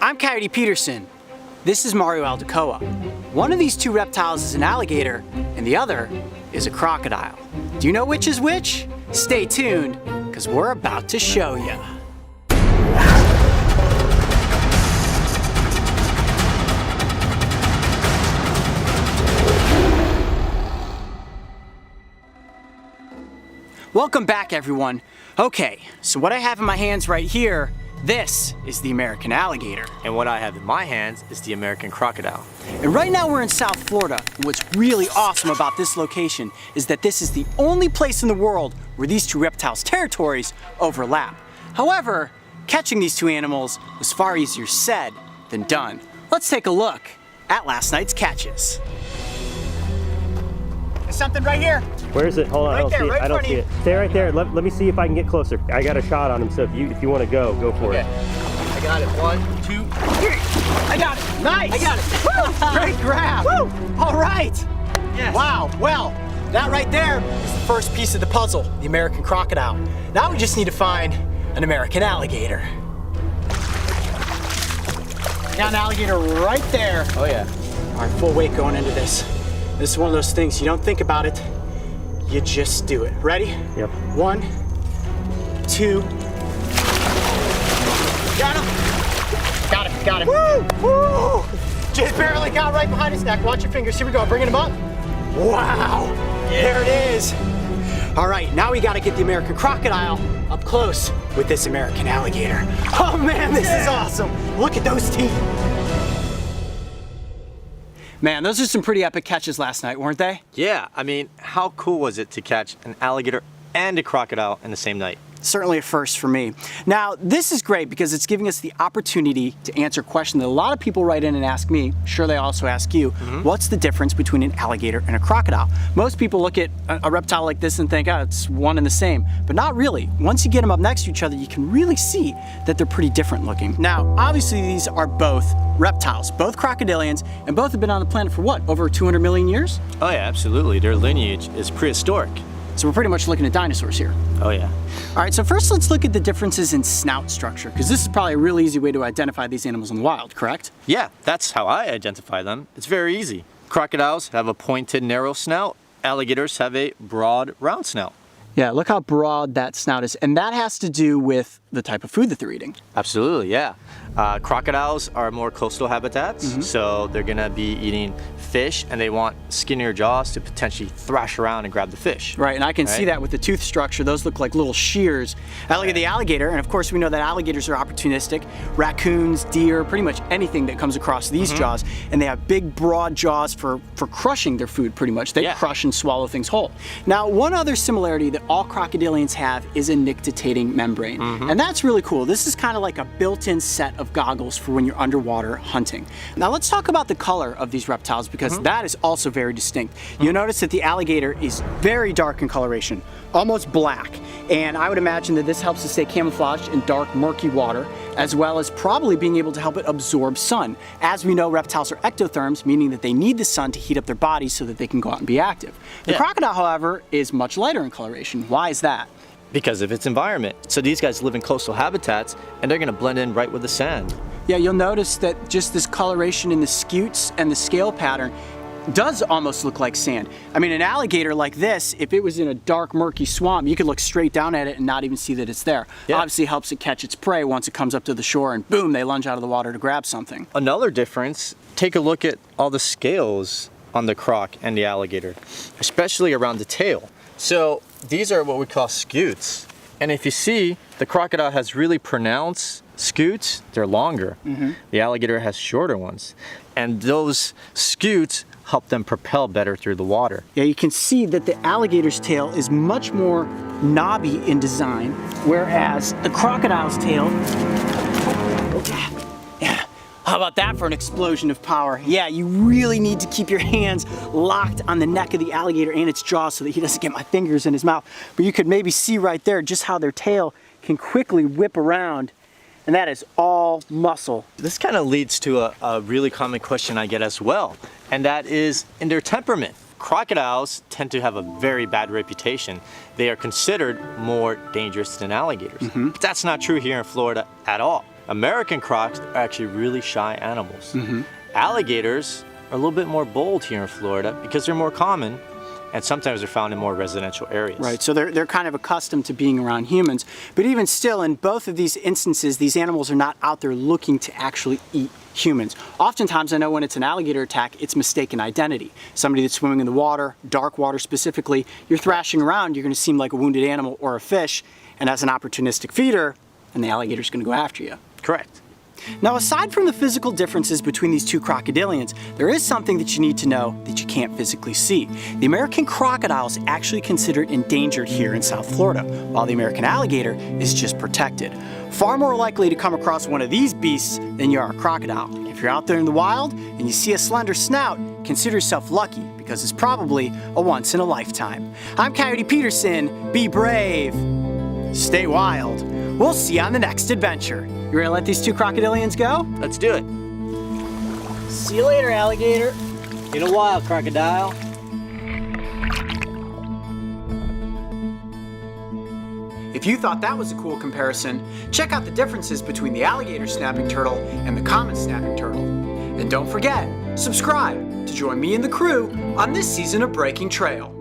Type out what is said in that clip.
I'm Coyote Peterson. This is Mario Aldecoa. One of these two reptiles is an alligator, and the other is a crocodile. Do you know which is which? Stay tuned, because we're about to show you. Welcome back, everyone. Okay, so what I have in my hands right here, this is the American alligator. And what I have in my hands is the American crocodile. And right now we're in South Florida. And what's really awesome about this location is that this is the only place in the world where these two reptiles' territories overlap. However, catching these two animals was far easier said than done. Let's take a look at last night's catches. There's something right here. Where is it? Hold on, Right I don't there, see it. right I don't in see front it. of you. Stay right there. Let me see if I can get closer. I got a shot on him, so if you want to go for it. I got it. 1, 2, 3. I got it. Nice. I got it. Woo! Great grab. Woo! All right. Yes. Wow. Well, that right there is the first piece of the puzzle, the American crocodile. Now we just need to find an American alligator. Got an alligator right there. Oh yeah. All right, full weight going into this. This is one of those things you don't think about it, you just do it. Ready? Yep. 1, 2. Got him. Got him. Woo! Woo! Just barely got right behind his neck. Watch your fingers. Here we go. Bringing him up. Wow. There it is. All right, now we got to get the American crocodile up close with this American alligator. Oh man, this is awesome. Look at those teeth. Man, those are some pretty epic catches last night, weren't they? Yeah, I mean, how cool was it to catch an alligator and a crocodile in the same night? Certainly a first for me. Now, this is great because it's giving us the opportunity to answer a question that a lot of people write in and ask me. Sure, they also ask you, what's the difference between an alligator and a crocodile? Most people look at a reptile like this and think, oh, it's one and the same, but not really. Once you get them up next to each other, you can really see that they're pretty different looking. Now, obviously these are both reptiles, both crocodilians, and both have been on the planet for what, over 200 million years? Oh yeah, absolutely. Their lineage is prehistoric. So we're pretty much looking at dinosaurs here. Oh yeah. All right, so first let's look at the differences in snout structure, because this is probably a real easy way to identify these animals in the wild, correct? Yeah, that's how I identify them. It's very easy. Crocodiles have a pointed, narrow snout. Alligators have a broad, round snout. Yeah, look how broad that snout is, and that has to do with the type of food that they're eating. Absolutely, yeah. Crocodiles are more coastal habitats, so they're gonna be eating fish, and they want skinnier jaws to potentially thrash around and grab the fish. Right, and I can see that with the tooth structure. Those look like little shears. I look at the alligator, and of course we know that alligators are opportunistic. Raccoons, deer, pretty much anything that comes across these jaws, and they have big, broad jaws for crushing their food, pretty much. They crush and swallow things whole. Now, one other similarity that all crocodilians have is a nictitating membrane, and that's really cool. This is kind of like a built-in set of goggles for when you're underwater hunting. Now, let's talk about the color of these reptiles, because that is also very distinct. You'll notice that the alligator is very dark in coloration, almost black, and I would imagine that this helps to stay camouflaged in dark, murky water, as well as probably being able to help it absorb sun. As we know, reptiles are ectotherms, meaning that they need the sun to heat up their bodies so that they can go out and be active. The crocodile, however, is much lighter in coloration. Why is that? Because of its environment. So these guys live in coastal habitats, and they're gonna blend in right with the sand. Yeah, you'll notice that just this coloration in the scutes and the scale pattern does almost look like sand. I mean, an alligator like this, if it was in a dark, murky swamp, you could look straight down at it and not even see that it's there. Obviously, it helps it catch its prey once it comes up to the shore, and boom, they lunge out of the water to grab something. Another difference, take a look at all the scales on the croc and the alligator, especially around the tail. So these are what we call scutes. And if you see, the crocodile has really pronounced scutes, they're longer. The alligator has shorter ones. And those scutes help them propel better through the water. Yeah, you can see that the alligator's tail is much more knobby in design, whereas the crocodile's tail, how about that for an explosion of power? Yeah, you really need to keep your hands locked on the neck of the alligator and its jaws so that he doesn't get my fingers in his mouth. But you could maybe see right there just how their tail can quickly whip around, and that is all muscle. This kind of leads to a really common question I get as well, and that is in their temperament. Crocodiles tend to have a very bad reputation. They are considered more dangerous than alligators. But that's not true here in Florida at all. American crocs are actually really shy animals. Alligators are a little bit more bold here in Florida because they're more common, and sometimes they're found in more residential areas. Right, so they're kind of accustomed to being around humans. But even still, in both of these instances, these animals are not out there looking to actually eat humans. Oftentimes, I know when it's an alligator attack, it's mistaken identity. Somebody that's swimming in the water, dark water specifically, you're thrashing around, you're going to seem like a wounded animal or a fish, and as an opportunistic feeder, and the alligator's going to go after you. Correct. Now, aside from the physical differences between these two crocodilians, there is something that you need to know that you can't physically see. The American crocodile is actually considered endangered here in South Florida, while the American alligator is just protected. Far more likely to come across one of these beasts than you are a crocodile. If you're out there in the wild and you see a slender snout, consider yourself lucky because it's probably a once in a lifetime. I'm Coyote Peterson. Be brave. Stay wild. We'll see you on the next adventure. You ready to let these two crocodilians go? Let's do it. See you later, alligator. In a while, crocodile. If you thought that was a cool comparison, check out the differences between the alligator snapping turtle and the common snapping turtle. And don't forget, subscribe to join me and the crew on this season of Breaking Trail.